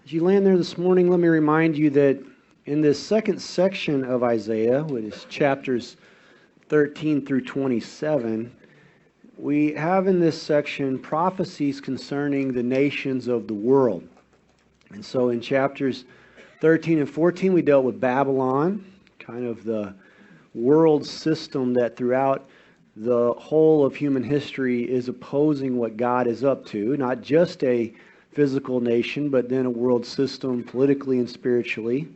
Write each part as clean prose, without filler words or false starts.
As you land there this morning, let me remind you that in this second section of Isaiah, which is chapters 13 through 27, we have in this section prophecies concerning the nations of the world. And so in chapters 13 and 14, we dealt with Babylon, kind of the world system that throughout the whole of human history is opposing what God is up to, not just a physical nation, but then a world system politically and spiritually.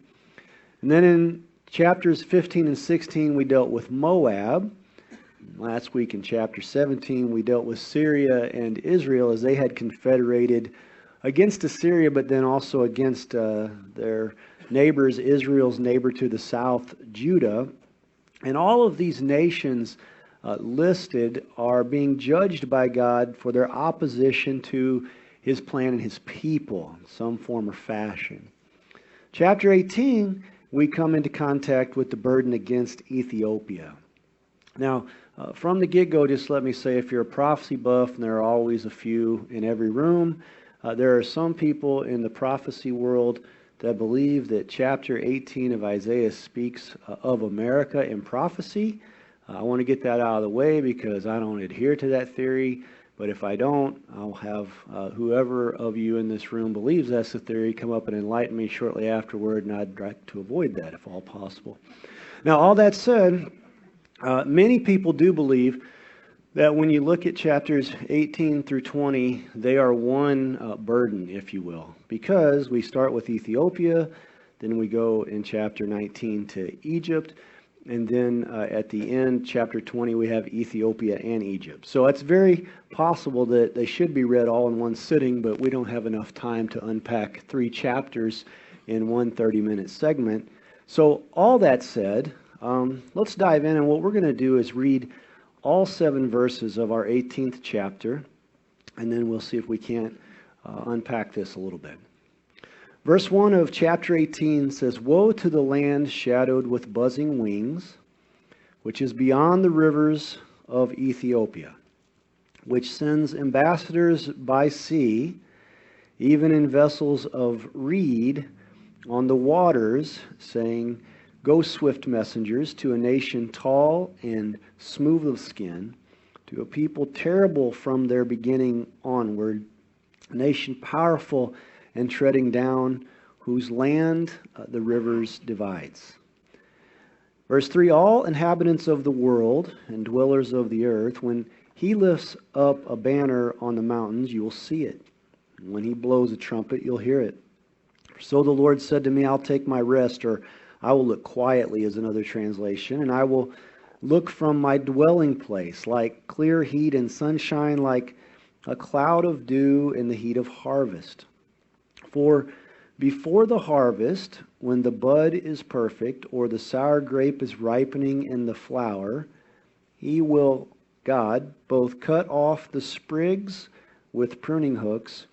And then in chapters 15 and 16, we dealt with Moab. Last week in chapter 17, we dealt with Syria and Israel as they had confederated against Assyria, but then also against their neighbors, Israel's neighbor to the south, Judah. And all of these nations listed are being judged by God for their opposition to His plan and His people in some form or fashion. Chapter 18, we come into contact with the burden against Ethiopia. Now, from the get-go, just let me say, if you're a prophecy buff, and there are always a few in every room, there are some people in the prophecy world that believe that chapter 18 of Isaiah speaks of America in prophecy. I want to get that out of the way because I don't adhere to that theory. But if I don't, I'll have whoever of you in this room believes that's the theory come up and enlighten me shortly afterward, and I'd like to avoid that if all possible. Now, all that said, many people do believe that when you look at chapters 18 through 20, they are one burden, if you will, because we start with Ethiopia, then we go in chapter 19 to Egypt, and then at the end, chapter 20, we have Ethiopia and Egypt. So it's very possible that they should be read all in one sitting, but we don't have enough time to unpack 3 chapters in one 30-minute segment. So all that said, let's dive in, and what we're going to do is read all 7 verses of our 18th chapter, and then we'll see if we can't unpack this a little bit. Verse 1 of chapter 18 says, "Woe to the land shadowed with buzzing wings, which is beyond the rivers of Ethiopia, which sends ambassadors by sea, even in vessels of reed on the waters, saying, Go swift messengers to a nation tall and smooth of skin, to a people terrible from their beginning onward, a nation powerful and treading down, whose land the rivers divides." Verse 3, "All inhabitants of the world and dwellers of the earth, when He lifts up a banner on the mountains, you will see it. And when He blows a trumpet, you'll hear it. So the Lord said to me, I'll take my rest," or "I will look quietly," is another translation, "and I will look from my dwelling place, like clear heat and sunshine, like a cloud of dew in the heat of harvest. For before the harvest, when the bud is perfect, or the sour grape is ripening in the flower, He will, God, both cut off the sprigs with pruning hooks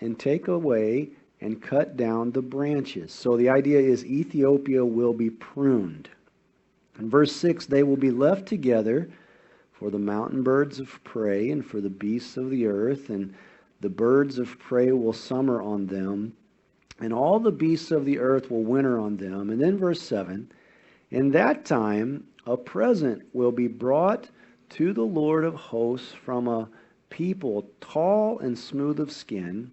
and take away and cut down the branches." So the idea is Ethiopia will be pruned. In verse 6, "They will be left together for the mountain birds of prey and for the beasts of the earth, and the birds of prey will summer on them, and all the beasts of the earth will winter on them." And then verse 7, "In that time a present will be brought to the Lord of hosts from a people tall and smooth of skin,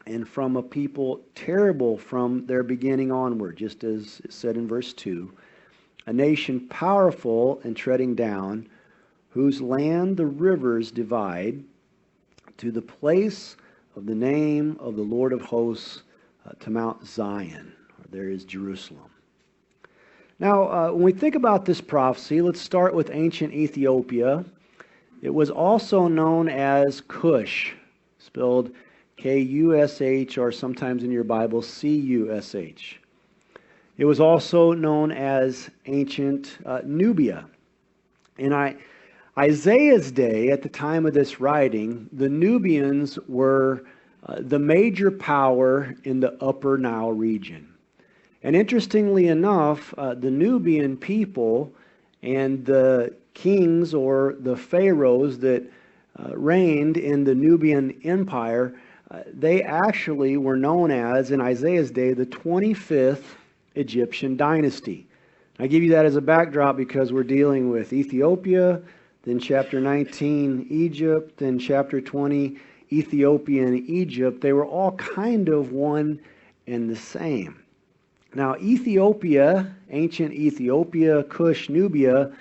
and from a people terrible from their beginning onward," just as it said in verse 2, "a nation powerful and treading down, whose land the rivers divide, to the place of the name of the Lord of hosts, to Mount Zion." There is Jerusalem. Now, when we think about this prophecy, let's start with ancient Ethiopia. It was also known as Cush, spelled Kush, or sometimes in your Bible, Cush. It was also known as ancient Nubia. In Isaiah's day, at the time of this writing, the Nubians were the major power in the Upper Nile region. And interestingly enough, the Nubian people and the kings or the pharaohs that reigned in the Nubian Empire, they actually were known as, in Isaiah's day, the 25th Egyptian dynasty. I give you that as a backdrop because we're dealing with Ethiopia, then chapter 19, Egypt, then chapter 20, Ethiopia and Egypt. They were all kind of one and the same. Now, Ethiopia, ancient Ethiopia, Cush, Nubia,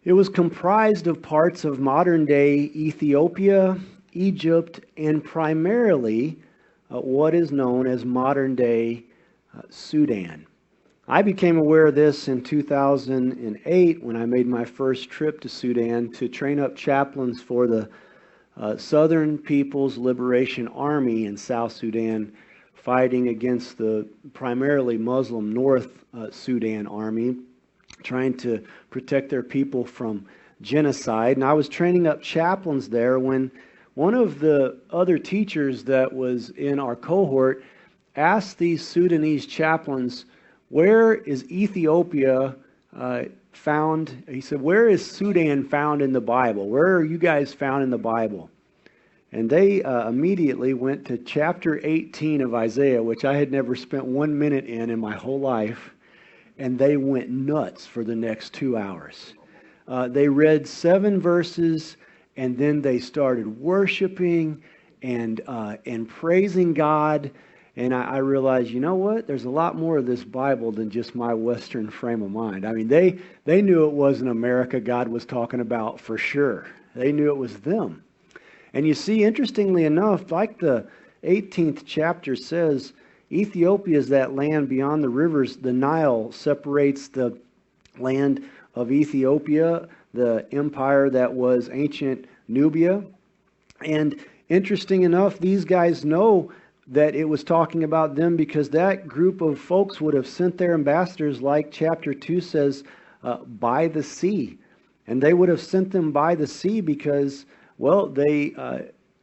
it was comprised of parts of modern-day Ethiopia, Egypt, and primarily what is known as modern-day Sudan. I became aware of this in 2008 when I made my first trip to Sudan to train up chaplains for the Southern People's Liberation Army in South Sudan, fighting against the primarily Muslim North Sudan Army, trying to protect their people from genocide. And I was training up chaplains there when one of the other teachers that was in our cohort asked these Sudanese chaplains, where is Ethiopia found? He said, where is Sudan found in the Bible? Where are you guys found in the Bible? And they immediately went to chapter 18 of Isaiah, which I had never spent 1 minute in my whole life. And they went nuts for the next 2 hours. They read 7 verses, and then they started worshiping and praising God. And I realized, you know what? There's a lot more of this Bible than just my Western frame of mind. I mean, they knew it wasn't America God was talking about for sure. They knew it was them. And you see, interestingly enough, like the 18th chapter says, Ethiopia is that land beyond the rivers. The Nile separates the land of Ethiopia, the empire that was ancient Nubia. And interesting enough, these guys know that it was talking about them because that group of folks would have sent their ambassadors, like chapter 2 says, by the sea. And they would have sent them by the sea because, well, they,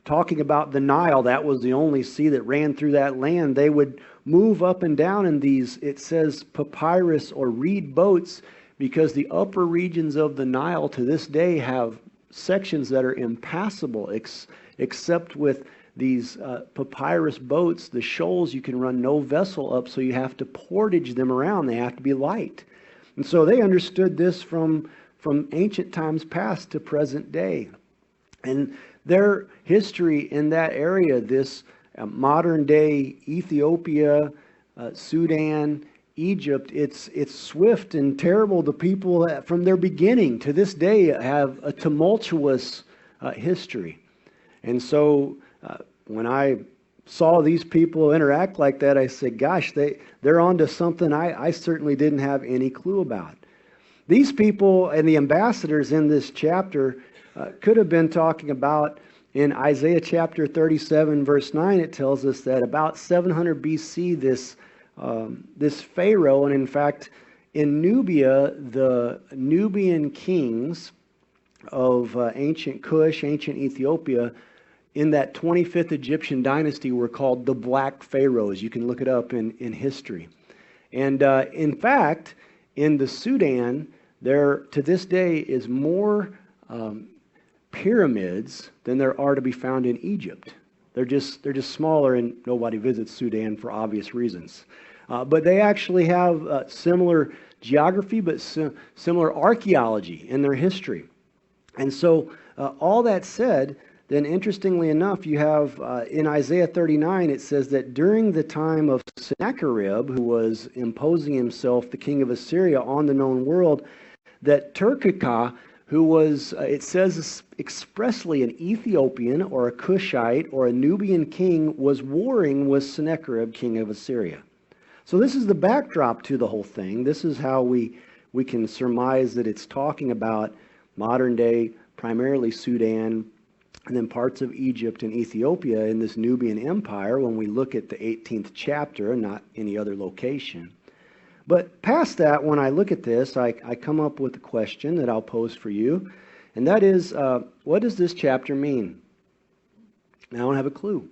talking about the Nile, that was the only sea that ran through that land. They would move up and down in these, it says, papyrus or reed boats, because the upper regions of the Nile to this day have sections that are impassable, except with these papyrus boats, the shoals, you can run no vessel up, so you have to portage them around. They have to be light. And so they understood this from ancient times past to present day. And their history in that area, this modern day Ethiopia, Sudan, Egypt, it's swift and terrible. The people from their beginning to this day have a tumultuous history. And so when I saw these people interact like that, I said, gosh, they're onto something I certainly didn't have any clue about. These people and the ambassadors in this chapter could have been talking about, in Isaiah chapter 37, verse 9, it tells us that about 700 BC, this Pharaoh, and in fact, in Nubia, the Nubian kings of ancient Cush, ancient Ethiopia, in that 25th Egyptian dynasty were called the Black Pharaohs. You can look it up in history. And in fact, in the Sudan, there to this day is more pyramids than there are to be found in Egypt. They're just smaller, and nobody visits Sudan for obvious reasons. But they actually have similar geography, but similar archaeology in their history. And so all that said, then interestingly enough, you have in Isaiah 39, it says that during the time of Sennacherib, who was imposing himself, the king of Assyria, on the known world, that Turkika, who was, it says expressly, an Ethiopian or a Cushite or a Nubian king, was warring with Sennacherib, king of Assyria. So this is the backdrop to the whole thing. This is how we can surmise that it's talking about modern day, primarily Sudan, and then parts of Egypt and Ethiopia in this Nubian Empire when we look at the 18th chapter, not any other location. But past that, when I look at this, I come up with a question that I'll pose for you, and that is, what does this chapter mean? And I don't have a clue.